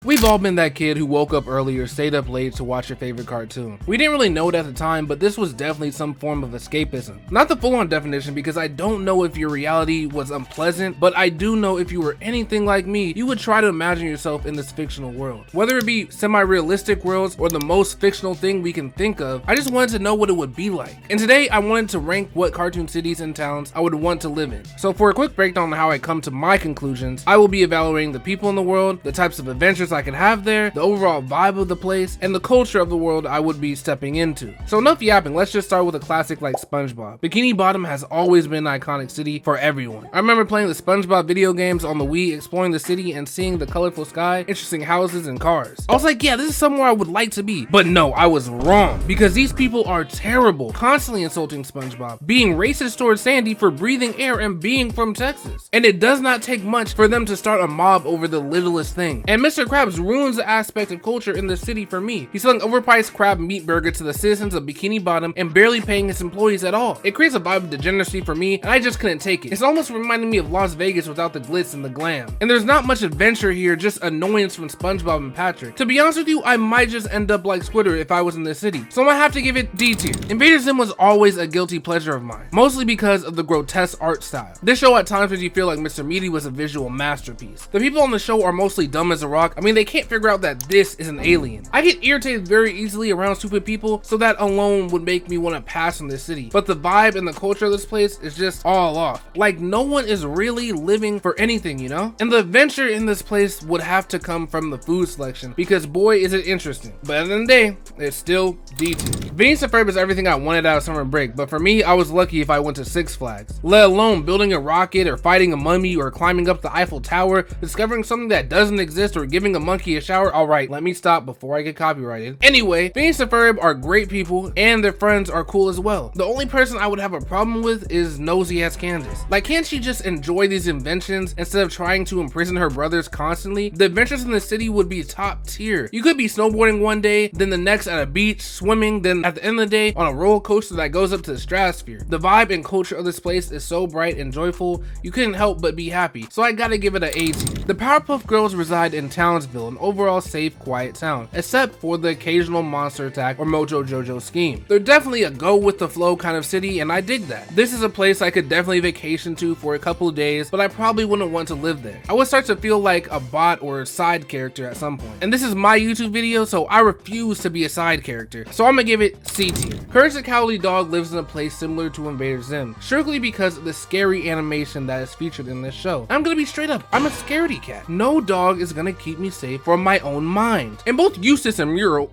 We've all been that kid who woke up early or stayed up late to watch your favorite cartoon. We didn't really know it at the time, but this was definitely some form of escapism. Not the full-on definition, because I don't know if your reality was unpleasant, but I do know if you were anything like me, you would try to imagine yourself in this fictional world. Whether it be semi-realistic worlds or the most fictional thing we can think of, I just wanted to know what it would be like. And today I wanted to rank what cartoon cities and towns I would want to live in. So for a quick breakdown on how I come to my conclusions, I will be evaluating the people in the world, the types of adventures I could have there, the overall vibe of the place, and the culture of the world I would be stepping into. So enough yapping, let's just start with a classic like SpongeBob. Bikini Bottom has always been an iconic city for everyone. I remember playing the SpongeBob video games on the Wii, exploring the city and seeing the colorful sky, interesting houses and cars. I was like, yeah, this is somewhere I would like to be. But no, I was wrong, because these people are terrible, constantly insulting SpongeBob, being racist towards Sandy for breathing air and being from Texas. And it does not take much for them to start a mob over the littlest thing. And Mr. Krabs ruins the aspect of culture in the city for me. He's selling overpriced crab meat burger to the citizens of Bikini Bottom and barely paying his employees at all. It creates a vibe of degeneracy for me, and I just couldn't take it. It's almost reminding me of Las Vegas without the glitz and the glam. And there's not much adventure here, just annoyance from SpongeBob and Patrick. To be honest with you, I might just end up like Squidward if I was in this city, so I might have to give it D tier. Invader Zim was always a guilty pleasure of mine, mostly because of the grotesque art style. This show at times made you feel like Mr. Meaty was a visual masterpiece. The people on the show are mostly dumb as a rock. I mean, they can't figure out that this is an alien. I get irritated very easily around stupid people, so that alone would make me want to pass on this city. But the vibe and the culture of this place is just all off. Like, no one is really living for anything, you know? And the adventure in this place would have to come from the food selection, because boy is it interesting. But at the end of the day, it's still D tier. Phineas and Ferb is everything I wanted out of summer break, but for me, I was lucky if I went to Six Flags. Let alone building a rocket or fighting a mummy or climbing up the Eiffel Tower, discovering something that doesn't exist, or giving a monkey a shower. Alright, let me stop before I get copyrighted. Anyway, Phineas and Ferb are great people, and their friends are cool as well. The only person I would have a problem with is nosy ass Candace. Like, can't she just enjoy these inventions instead of trying to imprison her brothers constantly? The adventures in the city would be top tier. You could be snowboarding one day, then the next at a beach, swimming, then at the end of the day on a roller coaster that goes up to the stratosphere. The vibe and culture of this place is so bright and joyful, you couldn't help but be happy. So I gotta give it an A tier. The Powerpuff Girls reside in Townsville, an overall safe, quiet town, except for the occasional monster attack or Mojo Jojo scheme. They're definitely a go with the flow kind of city, and I dig that. This is a place I could definitely vacation to for a couple of days, but I probably wouldn't want to live there. I would start to feel like a bot or a side character at some point. And this is my YouTube video, so I refuse to be a side character. So I'm gonna give it C tier. Courage the Cowardly Dog lives in a place similar to Invader Zim, strictly because of the scary animation that is featured in this show. I'm gonna be straight up, I'm a scaredy cat. No dog is gonna keep me safe from my own mind. And both Eustace and Muriel,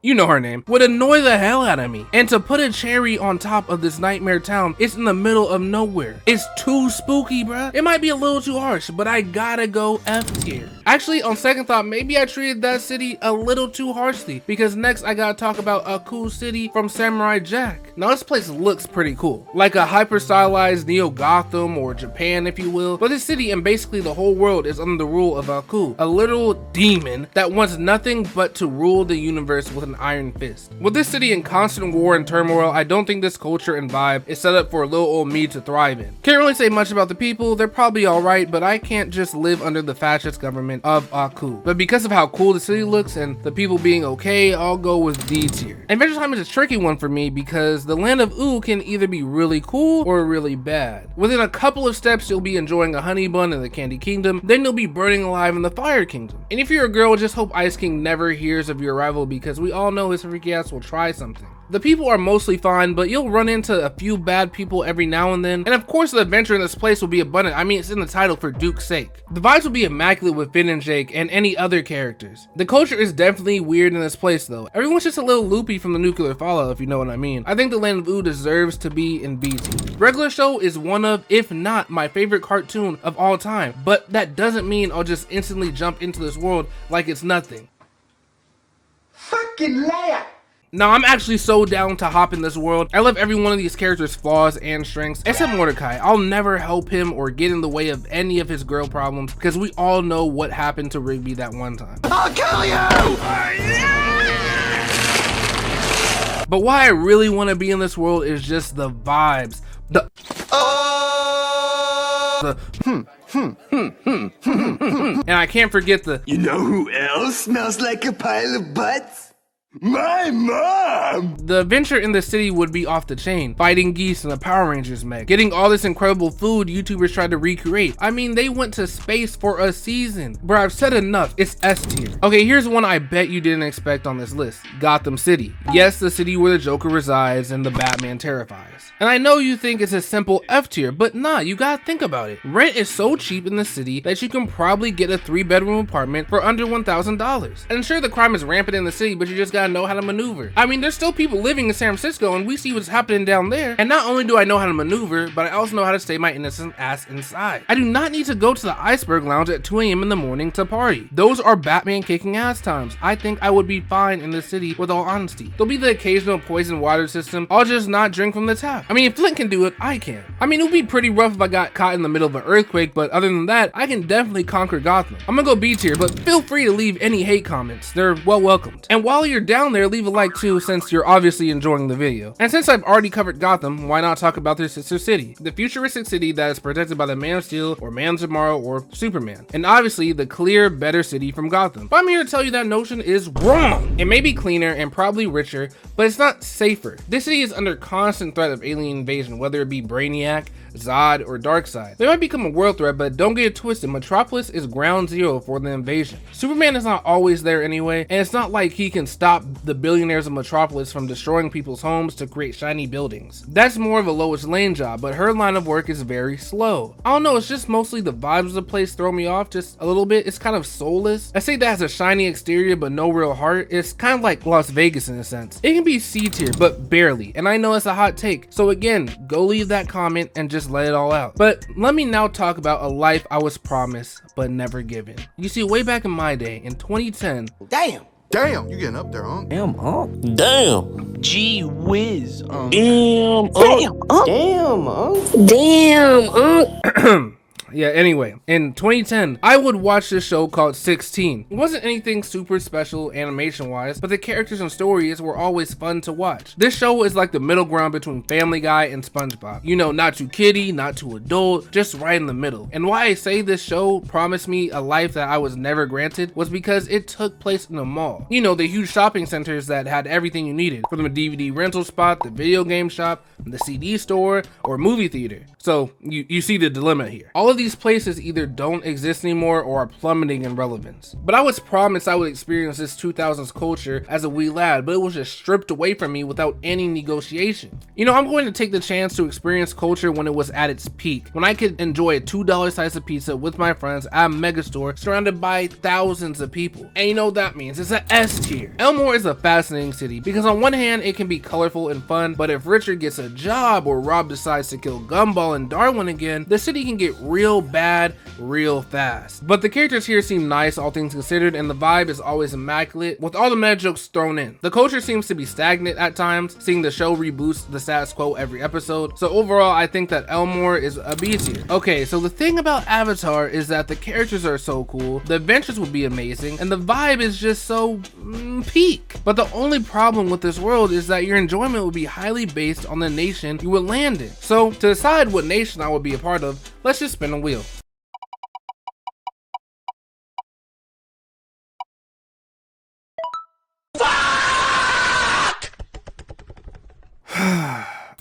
you know her name, would annoy the hell out of me. And to put a cherry on top of this nightmare town, it's in the middle of nowhere. It's too spooky, bruh. It might be a little too harsh, but I gotta go F tier. Actually, on second thought, maybe I treated that city a little too harshly, because next I gotta talk about a cool city from Samurai Jack. Now this place looks pretty cool, like a hyper stylized Neo Gotham or Japan if you will, but this city and basically the whole world is under the rule of Aku, a literal demon that wants nothing but to rule the universe with an iron fist. With this city in constant war and turmoil, I don't think this culture and vibe is set up for little old me to thrive in. Can't really say much about the people, they're probably alright, but I can't just live under the fascist government of Aku. But because of how cool the city looks and the people being okay, I'll go with D tier. Adventure Time is a tricky one for me because the land of Ooo can either be really cool or really bad. Within a couple of steps, you'll be enjoying a honey bun in the Candy Kingdom, then you'll be burning alive in the Fire Kingdom. And if you're a girl, just hope Ice King never hears of your arrival, because we all know his freaky ass will try something. The people are mostly fine, but you'll run into a few bad people every now and then. And of course, the adventure in this place will be abundant. I mean, it's in the title for Duke's sake. The vibes will be immaculate with Finn and Jake and any other characters. The culture is definitely weird in this place though. Everyone's just a little loopy from the nuclear fallout, if you know what I mean. I think the land of Ooo deserves to be in B tier. Regular Show is one of, if not my favorite cartoon of all time, but that doesn't mean I'll just instantly jump into this world like it's nothing. Fucking liar! Now, I'm actually so down to hop in this world. I love every one of these characters' flaws and strengths, except Mordecai. I'll never help him or get in the way of any of his girl problems, because we all know what happened to Rigby that one time. I'll kill you! But why I really want to be in this world is just the vibes. The Oh! vibes and the culture of this place is so bright and joyful, you couldn't help but be happy. So I gotta give it an A tier. Adventure Time is a tricky one for me because the land of Ooo can either be really cool or really bad. Within a couple of steps, you'll be enjoying a honey bun in the Candy Kingdom, then you'll be burning alive in the Fire Kingdom. And if you're a girl, just hope Ice King never hears of your arrival, because we all know his freaky ass will try something. The people are mostly fine, but you'll run into a few bad people every now and then. And of course, the adventure in this place will be abundant. I think the land of Ooo deserves to be in B tier. Regular Show is one of, if not my favorite cartoon of all time, but that doesn't mean I'll just instantly jump into this world like it's nothing. Oh! the and I can't forget the You know who else smells like a pile of butts? My mom! The adventure in the city would be off the chain, fighting geese in a Power Rangers mech, getting all this incredible food YouTubers tried to recreate. I mean, they went to space for a season. Bro, I've said enough, it's S tier. Okay, here's one I bet you didn't expect on this list. Gotham City. Yes, the city where the Joker resides and the Batman terrifies. And I know you think it's a simple F tier, but nah, you gotta think about it. Rent is so cheap in the city that you can probably get a 3-bedroom apartment for under $1,000. And sure, the crime is rampant in the city, but you just gotta know how to maneuver. I mean, there's still people living in San Francisco and we see what's happening down there. And not only do I know how to maneuver, but I also know how to stay my innocent ass inside. I do not need to go to the Iceberg Lounge at 2 AM in the morning to party. Those are Batman kicking ass times. I think I would be fine in the city with all honesty. There'll be the occasional poison water system. I'll just not drink from the tap. I mean, if Flint can do it, I can. I mean, it would be pretty rough if I got caught in the middle of an earthquake, but other than that, I can definitely conquer Gotham. I'm gonna go B tier, but feel free to leave any hate comments. They're well welcomed. And while you're down there, leave a like too, since you're obviously enjoying the video. And since I've already covered Gotham, why not talk about their sister city? The futuristic city that is protected by the Man of Steel or Man of Tomorrow or Superman. And obviously the clear, better city from Gotham. But I'm here to tell you that notion is wrong. It may be cleaner and probably richer, but it's not safer. This city is under constant threat of alien invasion, whether it be Brainiac, Zod, or Darkseid. They might become a world threat, but don't get it twisted, Metropolis is ground zero for the invasion. Superman is not always there anyway, and it's not like he can stop the billionaires of Metropolis from destroying people's homes to create shiny buildings. That's more of a Lois Lane job, but her line of work is very slow. I don't know, it's just mostly the vibes of the place throw me off just a little bit. It's kind of soulless. I say that has a shiny exterior but no real heart. It's kind of like Las Vegas in a sense. It can be C tier, but barely, and I know it's a hot take, so again, go leave that comment and just let it all out. But let me now talk about a life I was promised but never given. You see, way back in my day, in 2010, Damn, you getting up there, huh? Damn, Unc. Damn. Gee whiz, Unc. Damn. Damn, Unc. Damn. Unc. yeah, anyway, in 2010, I would watch this show called 16. It wasn't anything super special animation-wise, but the characters and stories were always fun to watch. This show is like the middle ground between Family Guy and SpongeBob. You know, not too kiddie, not too adult, just right in the middle. And why I say this show promised me a life that I was never granted was because it took place in a mall. You know, the huge shopping centers that had everything you needed, from the DVD rental spot, the video game shop, the CD store, or movie theater. So you see the dilemma here. All of these places either don't exist anymore or are plummeting in relevance. But I was promised I would experience this 2000s culture as a wee lad, but it was just stripped away from me without any negotiation. You know, I'm going to take the chance to experience culture when it was at its peak, when I could enjoy a $2 slice of pizza with my friends at a megastore surrounded by thousands of people. And you know what that means? It's an S tier. Elmore is a fascinating city because on one hand it can be colorful and fun, but if Richard gets a job or Rob decides to kill Gumball and Darwin again, the city can get real bad real fast. But the characters here seem nice, all things considered, and the vibe is always immaculate with all the meta jokes thrown in. The culture seems to be stagnant at times, seeing the show reboost the status quo every episode. So overall, I think that Elmore is a B tier. Okay, so the thing about Avatar is that the characters are so cool, the adventures would be amazing, and the vibe is just so peak. But the only problem with this world is that your enjoyment would be highly based on the nation you would land in. So to decide what nation I would be a part of, let's just spin a wheel.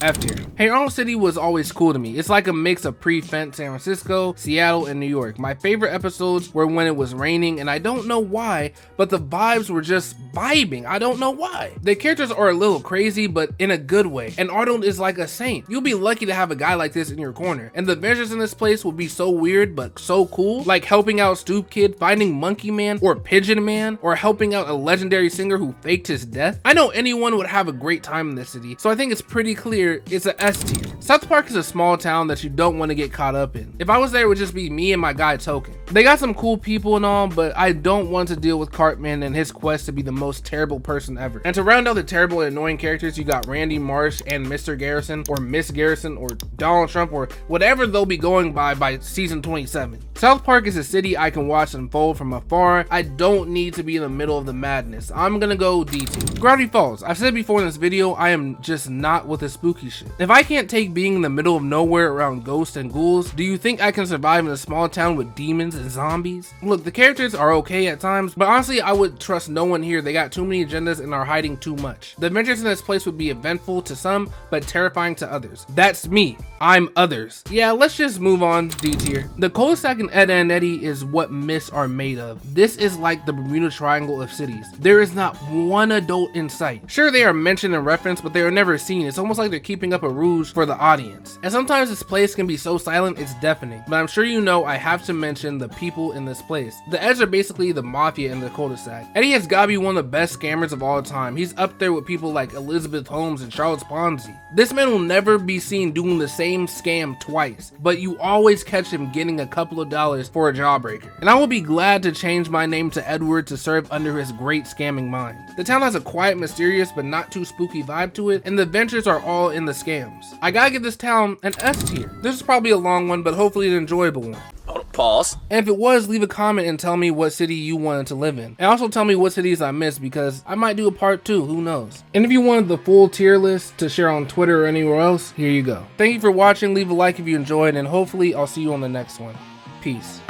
F tier. Hey Arnold City was always cool to me. It's like a mix of pre-Fent San Francisco, Seattle, and New York. My favorite episodes were when it was raining, and I don't know why, but the vibes were just vibing. I don't know why. The characters are a little crazy, but in a good way, and Arnold is like a saint. You'll be lucky to have a guy like this in your corner, and the adventures in this place will be so weird but so cool, like helping out Stoop Kid, finding Monkey Man or Pigeon Man, or helping out a legendary singer who faked his death. I know anyone would have a great time in this city, so I think it's pretty clear it's an S tier. South Park is a small town that you don't want to get caught up in. If I was there, it would just be me and my guy Token. They got some cool people and all, but I don't want to deal with Cartman and his quest to be the most terrible person ever. And to round out the terrible and annoying characters, you got Randy Marsh and Mr. Garrison, or Miss Garrison, or Donald Trump, or whatever they'll be going by season 27. South Park is a city I can watch unfold from afar. I don't need to be in the middle of the madness. I'm gonna go D tier. Gravity Falls. I've said before in this video, I am just not with the spooky spooky shit. If I can't take being in the middle of nowhere around ghosts and ghouls, do you think I can survive in a small town with demons and zombies? Look, the characters are okay at times, but honestly, I would trust no one here. They got too many agendas and are hiding too much. The adventures in this place would be eventful to some, but terrifying to others. That's me. I'm others. Yeah, let's just move on. D tier. The cul-de-sac in Ed, Edd n Eddy is what myths are made of. This is like the Bermuda Triangle of cities. There is not one adult in sight. Sure, they are mentioned and referenced, but they are never seen. It's almost like they're keeping up a ruse for the audience. And sometimes this place can be so silent it's deafening. But I'm sure you know I have to mention the people in this place. The Eds are basically the mafia in the cul-de-sac. Eddie has gotta be one of the best scammers of all time. He's up there with people like Elizabeth Holmes and Charles Ponzi. This man will never be seen doing the same scam twice, but you always catch him getting a couple of dollars for a jawbreaker. And I will be glad to change my name to Edward to serve under his great scamming mind. The town has a quiet, mysterious, but not too spooky vibe to it, and the adventures are all in the scams. I gotta give this town an S tier. This is probably a long one, but hopefully an enjoyable one. Pause. And if it was, leave a comment and tell me what city you wanted to live in. And also tell me what cities I missed, because I might do a part 2, who knows. And if you wanted the full tier list to share on Twitter or anywhere else, here you go. Thank you for watching, leave a like if you enjoyed, and hopefully I'll see you on the next one. Peace.